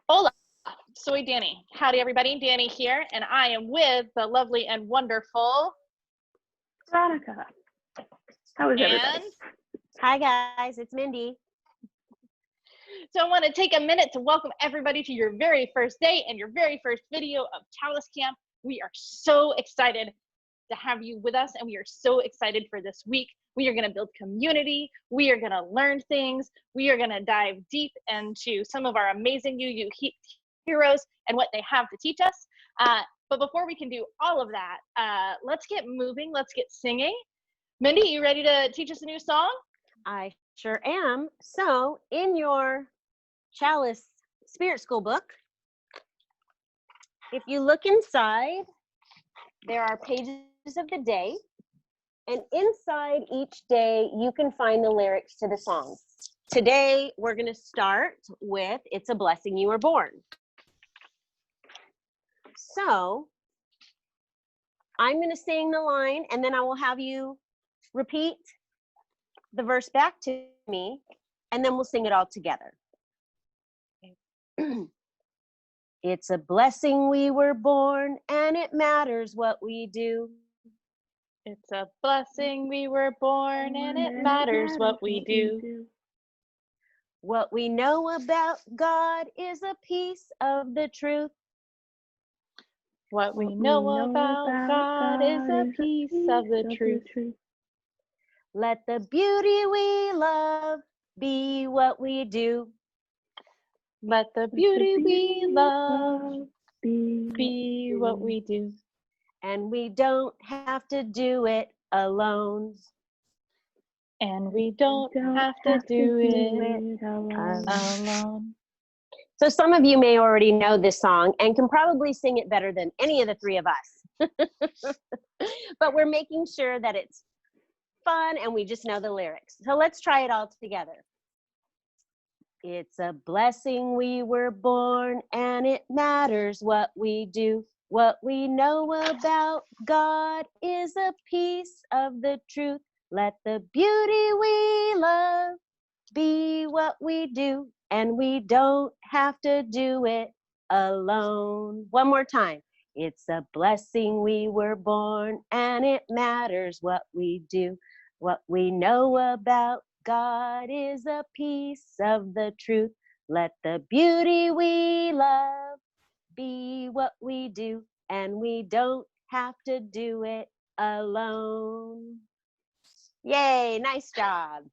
Hola, soy Dani. Howdy, everybody. Dani here, and I am with the lovely and wonderful Veronica. How is everybody? Hi, guys. It's Mindy. So I want to take a minute to welcome everybody to your very first day and your very first video of Chalice Camp. We are so excited to have you with us, and we are so excited for this week. We are going to build community. We are going to learn things. We are going to dive deep into some of our amazing UU heroes and what they have to teach us. But before we can do all of that, let's get moving. Let's get singing. Mindy, you ready to teach us a new song? I sure am. So in your Chalice Spirit School book, if you look inside, there are pages of the day. And inside each day, you can find the lyrics to the songs. Today, we're going to start with It's a Blessing You Were Born. So I'm going to sing the line, and then I will have you repeat the verse back to me, and then we'll sing it all together. It's a blessing we were born, and it matters what we do. It's a blessing we were born, and it matters what we do. What we know about God is a piece of the truth. What we know about God is a piece of the truth. Let the beauty we love be what we do. Let the beauty we love be what we do. And we don't have to do it alone. And we don't have to do it alone. So some of you may already know this song and can probably sing it better than any of the three of us. But we're making sure that it's fun and we just know the lyrics. So let's try it all together. It's a blessing we were born, and it matters what we do. What we know about God is a piece of the truth. Let the beauty we love be what we do, and we don't have to do it alone. One more time. It's a blessing we were born, and it matters what we do. What we know about God is a piece of the truth. Let the beauty we love be what we do, and we don't have to do it alone. Yay, nice job.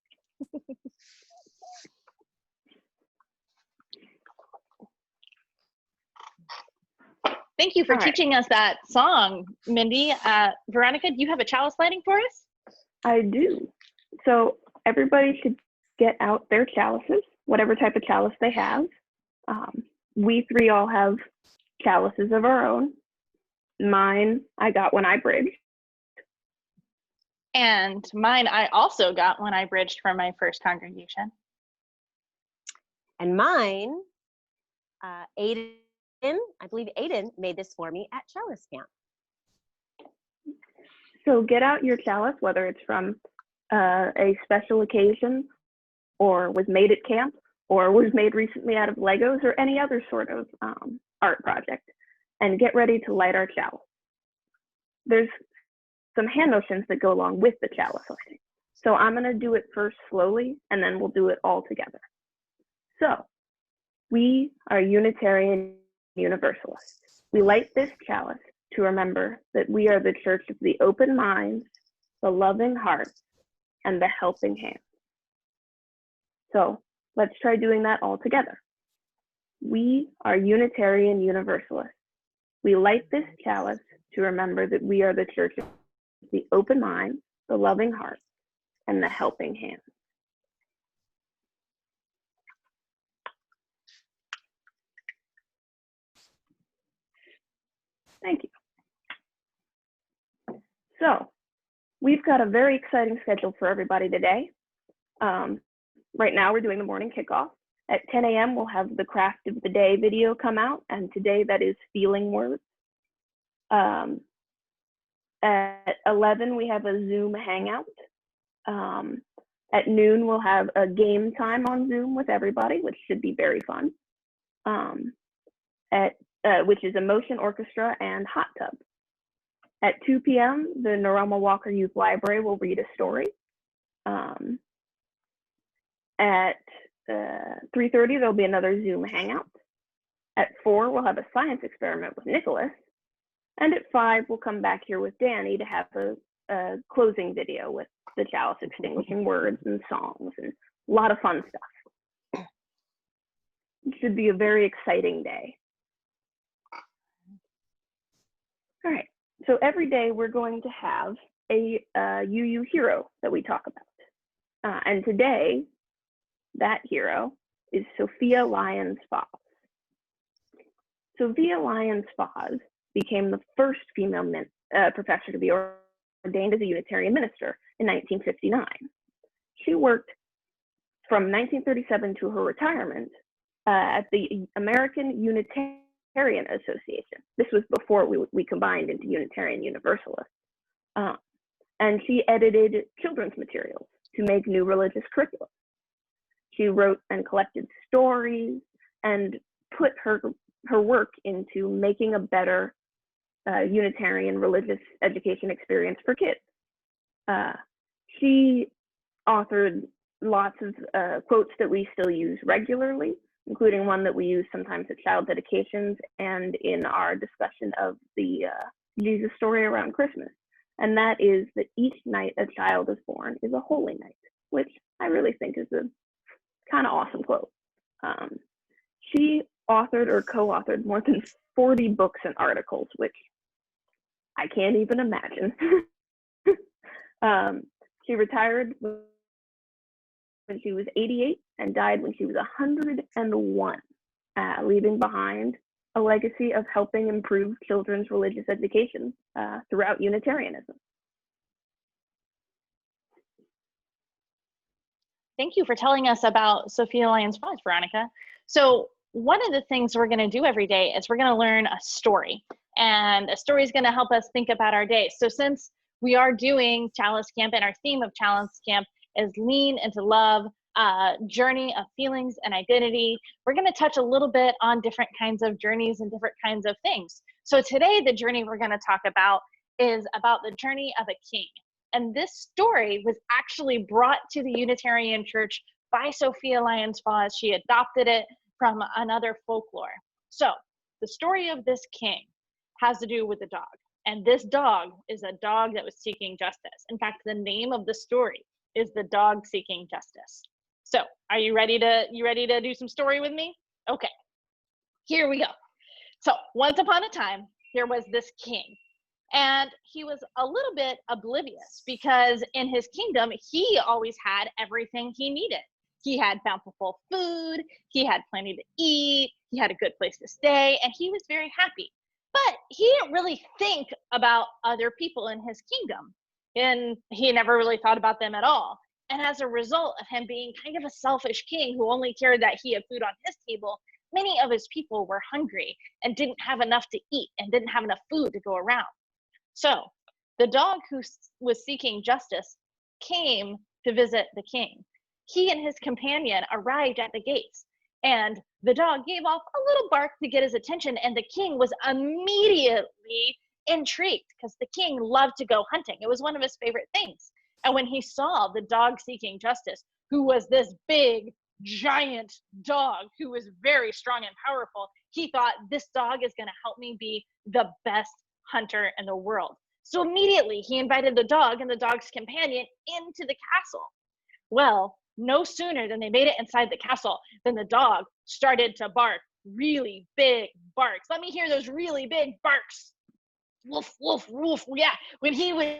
Thank you for teaching us that song, Mindy. Veronica, do you have a chalice lighting for us? I do. So everybody should get out their chalices, whatever type of chalice they have. We three all have chalices of our own. Mine I got when I bridged. And mine I also got when I bridged for my first congregation. And mine, Aiden, I believe Aiden made this for me at Chalice Camp. So get out your chalice, whether it's from a special occasion or was made at camp or was made recently out of Legos or any other sort of art project, and get ready to light our chalice. There's some hand motions that go along with the chalice lighting. So I'm going to do it first slowly, and then we'll do it all together. So we are Unitarian Universalists. We light this chalice to remember that we are the church of the open minds, the loving hearts, and the helping hands. So let's try doing that all together. We are Unitarian Universalists. We light this chalice to remember that we are the church of the open minds, the loving hearts, and the helping hands. Thank you. So we've got a very exciting schedule for everybody today. Right now we're doing the morning kickoff. At 10 a.m. we'll have the craft of the day video come out, and today that is feeling words. At 11 we have a Zoom hangout. At noon we'll have a game time on Zoom with everybody, which should be very fun. which is a motion orchestra and hot tub. At 2 p.m., the Naroma Walker Youth Library will read a story. At 3:30, there'll be another Zoom hangout. At 4, we'll have a science experiment with Nicholas. And at 5, we'll come back here with Dani to have a closing video with the Chalice extinguishing words and songs and a lot of fun stuff. It should be a very exciting day. All right, so every day we're going to have a UU hero that we talk about. And today, that hero is Sophia Lyons Foss. Sophia Lyons Foss became the first female professor to be ordained as a Unitarian minister in 1959. She worked from 1937 to her retirement at the American Unitarian Association. This was before we combined into Unitarian Universalist. And she edited children's materials to make new religious curriculum. She wrote and collected stories and put her work into making a better Unitarian religious education experience for kids. She authored lots of quotes that we still use regularly, including one that we use sometimes at child dedications and in our discussion of the Jesus story around Christmas. And that is that each night a child is born is a holy night, which I really think is a kind of awesome quote. She authored or co-authored more than 40 books and articles, which I can't even imagine. She retired when she was 88 and died when she was 101, leaving behind a legacy of helping improve children's religious education throughout Unitarianism. Thank you for telling us about Sophia Lyons Foss, Veronica. So one of the things we're going to do every day is we're going to learn a story, and a story is going to help us think about our day. So since we are doing Chalice Camp and our theme of Chalice Camp is lean into love, journey of feelings and identity, we're going to touch a little bit on different kinds of journeys and different kinds of things. So today, the journey we're going to talk about is about the journey of a king. And this story was actually brought to the Unitarian Church by Sophia Lyons Foss. She adopted it from another folklore. So the story of this king has to do with a dog. And this dog is a dog that was seeking justice. In fact, the name of the story is The Dog Seeking Justice. So are you ready to do some story with me? Okay, here we go. So once upon a time, there was this king. And he was a little bit oblivious because in his kingdom, he always had everything he needed. He had bountiful food, he had plenty to eat, he had a good place to stay, and he was very happy. But he didn't really think about other people in his kingdom, and he never really thought about them at all. And as a result of him being kind of a selfish king who only cared that he had food on his table, many of his people were hungry and didn't have enough to eat and didn't have enough food to go around. So the dog who was seeking justice came to visit the king. He and his companion arrived at the gates, and the dog gave off a little bark to get his attention, and the king was immediately intrigued because the king loved to go hunting. It was one of his favorite things. And when he saw the dog seeking justice, who was this big, giant dog who was very strong and powerful, he thought, this dog is going to help me be the best hunter in the world. So immediately he invited the dog and the dog's companion into the castle. Well, no sooner than they made it inside the castle than the dog started to bark really big barks. Let me hear those really big barks. Woof, woof, woof. Yeah, when he would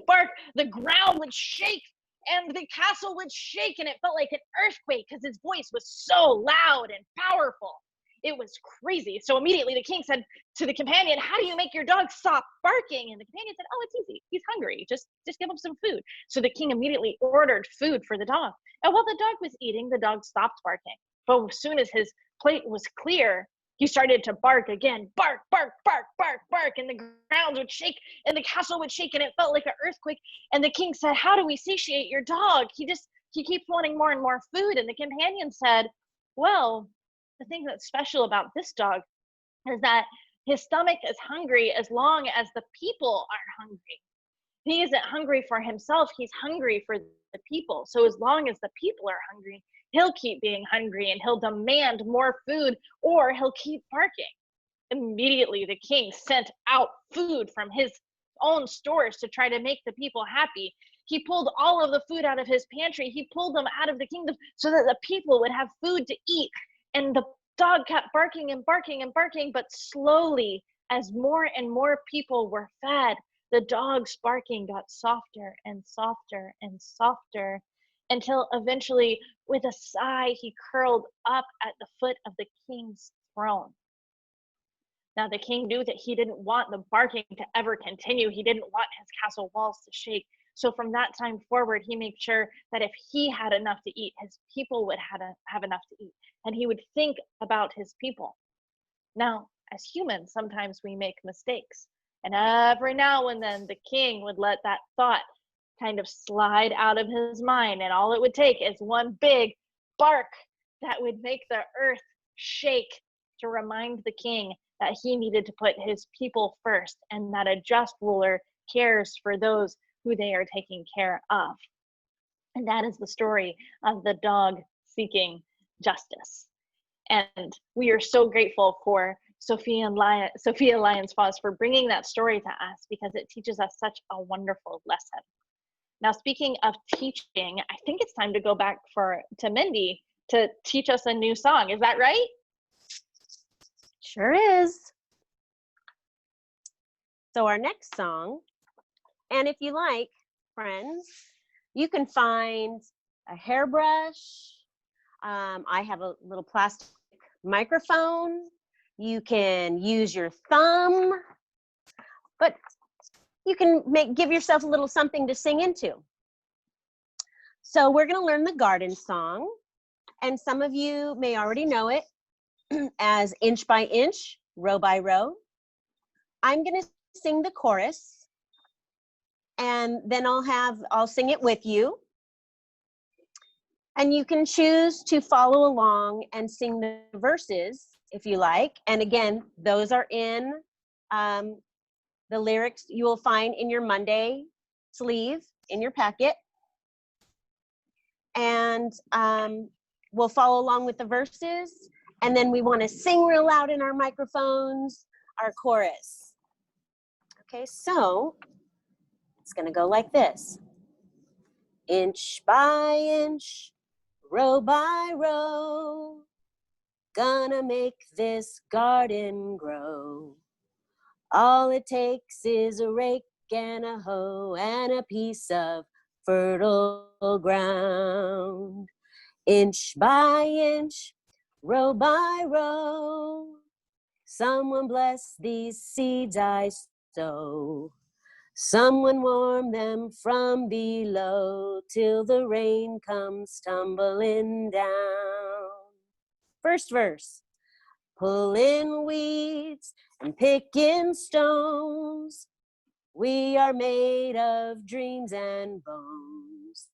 bark, the ground would shake and the castle would shake, and it felt like an earthquake because his voice was so loud and powerful. It was crazy. So immediately the king said to the companion, how do you make your dog stop barking? And the companion said, oh, it's easy. He's hungry. Just give him some food. So the king immediately ordered food for the dog. And while the dog was eating, the dog stopped barking. But as soon as his plate was clear, he started to bark again. Bark, bark, bark, bark, bark. And the ground would shake and the castle would shake and it felt like an earthquake. And the king said, how do we satiate your dog? He keeps wanting more and more food. And the companion said, well, the thing that's special about this dog is that his stomach is hungry as long as the people are hungry. He isn't hungry for himself, he's hungry for the people. So as long as the people are hungry, he'll keep being hungry and he'll demand more food, or he'll keep barking. Immediately, the king sent out food from his own stores to try to make the people happy. He pulled all of the food out of his pantry. He pulled them out of the kingdom so that the people would have food to eat. And the dog kept barking and barking and barking, but slowly, as more and more people were fed, the dog's barking got softer and softer and softer, until eventually, with a sigh, he curled up at the foot of the king's throne. Now, the king knew that he didn't want the barking to ever continue. He didn't want his castle walls to shake. So from that time forward, he made sure that if he had enough to eat, his people would have enough to eat. And he would think about his people. Now, as humans, sometimes we make mistakes. And every now and then, the king would let that thought kind of slide out of his mind. And all it would take is one big bark that would make the earth shake to remind the king that he needed to put his people first, and that a just ruler cares for those who they are taking care of. And that is the story of the dog seeking justice. And we are so grateful for Sophia Lyons Foss for bringing that story to us, because it teaches us such a wonderful lesson. Now, speaking of teaching, I think it's time to go back to Mindy to teach us a new song. Is that right? Sure is. So our next song, and if you like, friends, you can find a hairbrush. I have a little plastic microphone. You can use your thumb, but you can give yourself a little something to sing into. So we're going to learn the garden song, and some of you may already know it as Inch by Inch, Row by Row. I'm going to sing the chorus, and then I'll sing it with you. And you can choose to follow along and sing the verses if you like. And again, those are in the lyrics you will find in your Monday sleeve in your packet. And we'll follow along with the verses. And then we want to sing real loud in our microphones, our chorus. Okay, so it's going to go like this. Inch by inch, row by row, gonna make this garden grow. All it takes is a rake and a hoe and a piece of fertile ground. Inch by inch, row by row, someone bless these seeds I sow. Someone warm them from below till the rain comes tumbling down. First verse. Pulling weeds and picking stones, we are made of dreams and bones.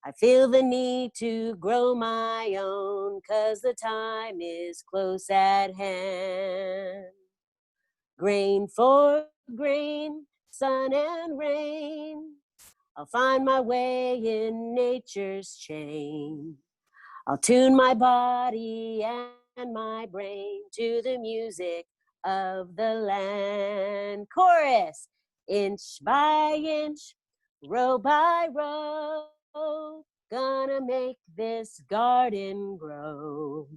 I feel the need to grow my own, 'cause the time is close at hand. Grain for grain, sun and rain, I'll find my way in nature's chain. I'll tune my body and my brain to the music of the land. Chorus. Inch by inch, row by row, gonna make this garden grow.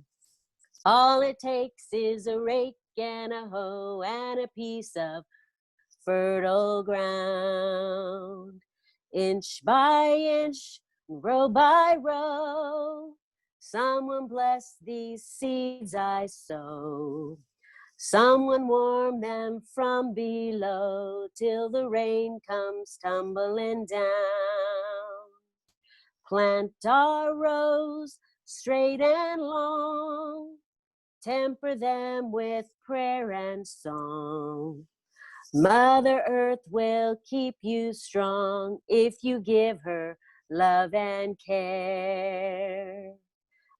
All it takes is a rake and a hoe and a piece of fertile ground. Inch by inch, row by row, someone bless these seeds I sow. Someone warm them from below till the rain comes tumbling down. Plant our rows straight and long, temper them with prayer and song. Mother Earth will keep you strong if you give her love and care.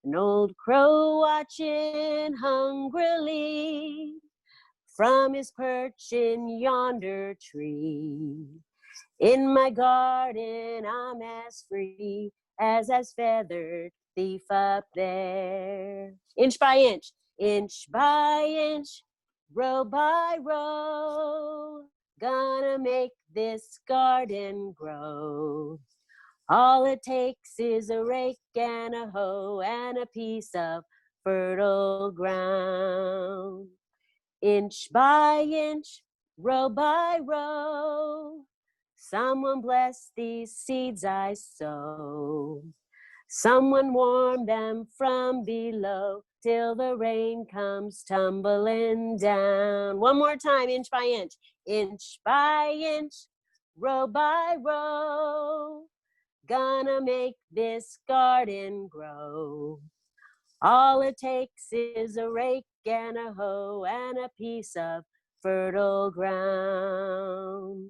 An old crow watching hungrily from his perch in yonder tree. In my garden I'm as free as feathered thief up there. Inch by inch, row by row, gonna make this garden grow. All it takes is a rake and a hoe and a piece of fertile ground. Inch by inch, row by row, someone bless these seeds I sow. Someone warm them from below till the rain comes tumbling down. One more time, inch by inch, row by row, gonna make this garden grow. All it takes is a rake and a hoe and a piece of fertile ground.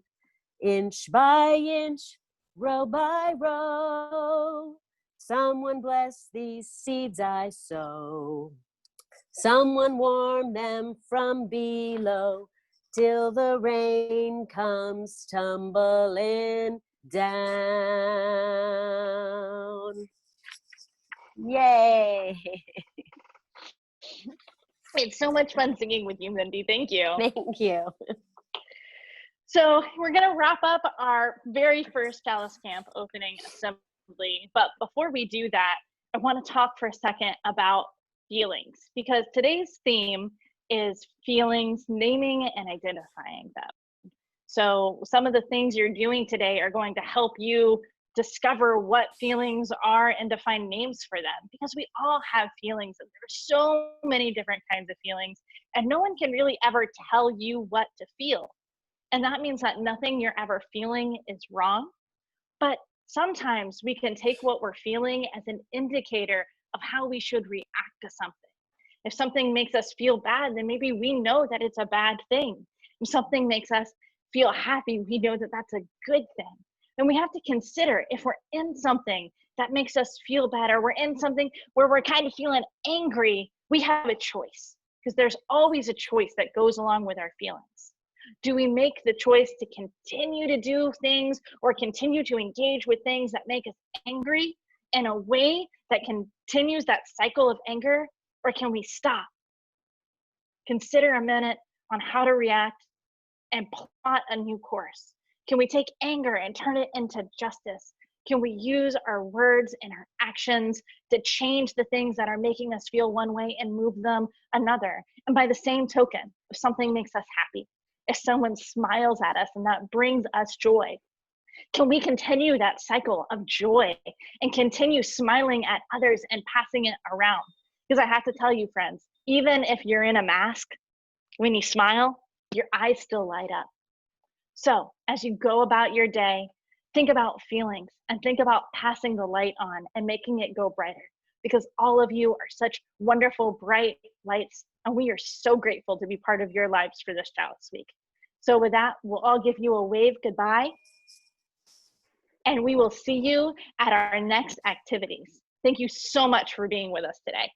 Inch by inch, row by row, someone bless these seeds I sow. Someone warm them from below till the rain comes tumbling down. Yay! It's so much fun singing with you, Mindy. Thank you. Thank you. So we're going to wrap up our very first Chalice Camp opening assembly. But before we do that, I want to talk for a second about feelings, because today's theme is feelings, naming and identifying them. So some of the things you're doing today are going to help you discover what feelings are and to find names for them, because we all have feelings and there are so many different kinds of feelings, and no one can really ever tell you what to feel. And that means that nothing you're ever feeling is wrong, but sometimes we can take what we're feeling as an indicator of how we should react to something. If something makes us feel bad, then maybe we know that it's a bad thing. If something makes us feel happy, we know that that's a good thing. And we have to consider, if we're in something that makes us feel bad, or we're in something where we're kind of feeling angry, we have a choice, because there's always a choice that goes along with our feelings. Do we make the choice to continue to do things or continue to engage with things that make us angry in a way that continues that cycle of anger, or can we stop, consider a minute on how to react, and plot a new course? Can we take anger and turn it into justice? Can we use our words and our actions to change the things that are making us feel one way and move them another? And by the same token, if something makes us happy, if someone smiles at us and that brings us joy, can we continue that cycle of joy and continue smiling at others and passing it around? Because I have to tell you, friends, even if you're in a mask, when you smile, your eyes still light up. So as you go about your day, think about feelings and think about passing the light on and making it go brighter, because all of you are such wonderful, bright lights, and we are so grateful to be part of your lives for this Chalice Week. So with that, we'll all give you a wave goodbye, and we will see you at our next activities. Thank you so much for being with us today.